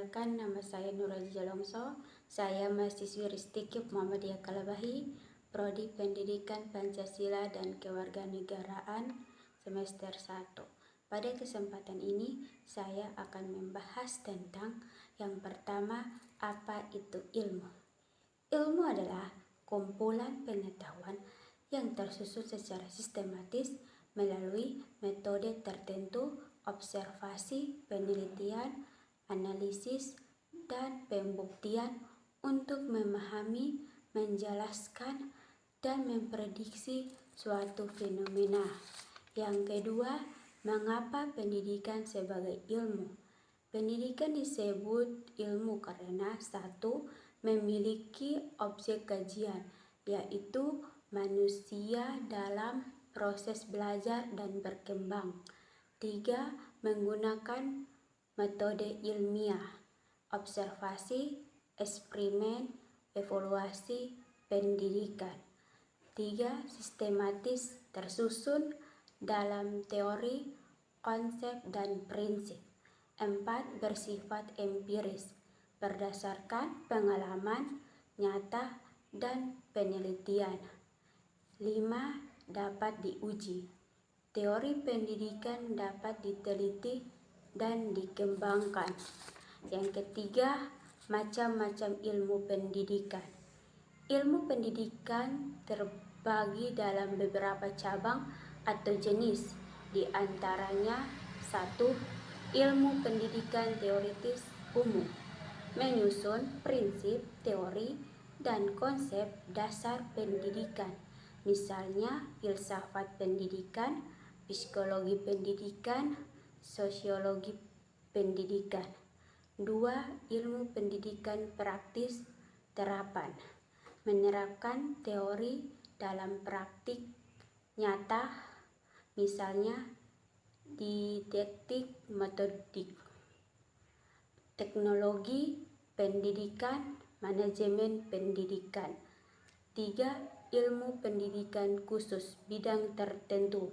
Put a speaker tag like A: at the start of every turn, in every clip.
A: Perkenalkan, nama saya Nuraji Jalongso. Saya mahasiswi Ristikip Muhammadiyah Kalabahi, Prodi Pendidikan Pancasila dan Kewarganegaraan semester 1. Pada kesempatan ini, saya akan membahas tentang yang pertama, apa itu ilmu. Ilmu adalah kumpulan pengetahuan yang tersusun secara sistematis melalui metode tertentu, observasi, penelitian, analisis, dan pembuktian untuk memahami, menjelaskan, dan memprediksi suatu fenomena. Yang kedua, mengapa pendidikan sebagai ilmu? Pendidikan disebut ilmu karena satu, memiliki objek kajian, yaitu manusia dalam proses belajar dan berkembang. 3. Menggunakan metode ilmiah, observasi, eksperimen, evaluasi, pendidikan. 3. Sistematis, tersusun dalam teori, konsep, dan prinsip. 4. Bersifat empiris, berdasarkan pengalaman nyata dan penelitian. 5. Dapat diuji. Teori pendidikan dapat diteliti dan dikembangkan. Yang ketiga, macam-macam ilmu pendidikan. Ilmu pendidikan terbagi dalam beberapa cabang atau jenis, di antaranya 1. Ilmu pendidikan teoritis umum, menyusun prinsip, teori, dan konsep dasar pendidikan. Misalnya, filsafat pendidikan, psikologi pendidikan, sosiologi pendidikan. 2. Ilmu pendidikan praktis terapan, menerapkan teori dalam praktik nyata, misalnya didaktik metodik. Teknologi pendidikan, manajemen pendidikan. 3. Ilmu pendidikan khusus bidang tertentu,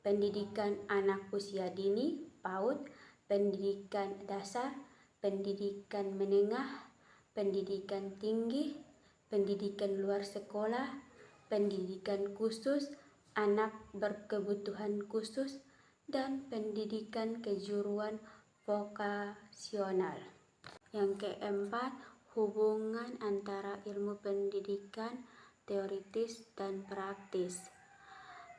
A: pendidikan anak usia dini, PAUD, pendidikan dasar, pendidikan menengah, pendidikan tinggi, pendidikan luar sekolah, pendidikan khusus, anak berkebutuhan khusus, dan pendidikan kejuruan vokasional. Yang keempat, hubungan antara ilmu pendidikan teoritis dan praktis.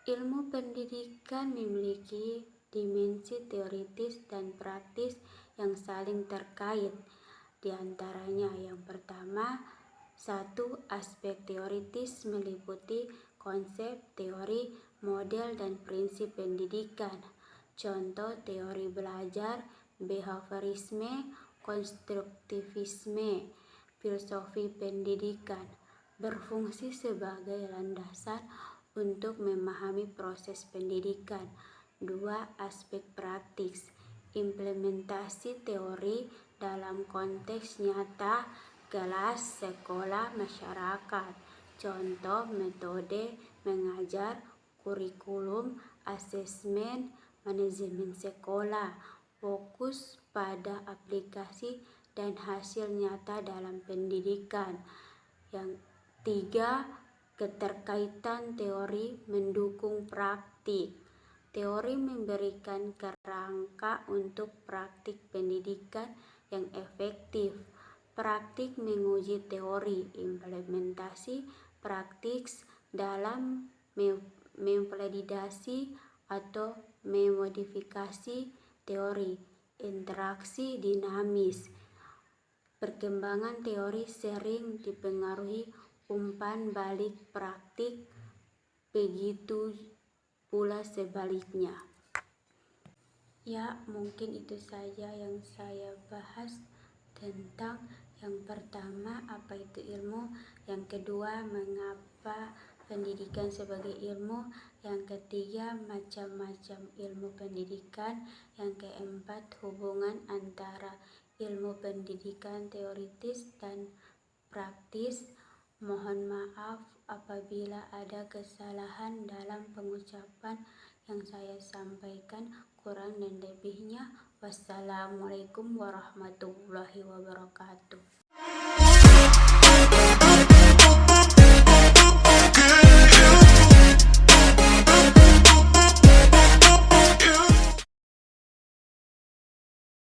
A: Ilmu pendidikan memiliki dimensi teoritis dan praktis yang saling terkait. Di antaranya yang pertama, 1. Aspek teoritis meliputi konsep, teori, model, dan prinsip pendidikan. Contoh teori belajar, behaviorisme, konstruktivisme, filosofi pendidikan, berfungsi sebagai landasan untuk memahami proses pendidikan. 2. Aspek praktis, implementasi teori dalam konteks nyata, kelas, sekolah, masyarakat. Contoh metode mengajar, kurikulum, asesmen, manajemen sekolah, fokus pada aplikasi dan hasil nyata dalam pendidikan. Yang 3. Keterkaitan teori mendukung praktik. Teori memberikan kerangka untuk praktik pendidikan yang efektif. Praktik menguji teori, implementasi praktis dalam memvalidasi atau memodifikasi teori, interaksi dinamis. Perkembangan teori sering dipengaruhi umpan balik praktik, begitu pula sebaliknya. Ya, mungkin itu saja yang saya bahas tentang yang pertama, apa itu ilmu, yang kedua, mengapa pendidikan sebagai ilmu, yang ketiga, macam-macam ilmu pendidikan, yang keempat, hubungan antara ilmu pendidikan teoritis dan praktis, Mohon maaf apabila ada kesalahan dalam pengucapan yang saya sampaikan. Kurang dan lebihnya, wassalamualaikum warahmatullahi wabarakatuh.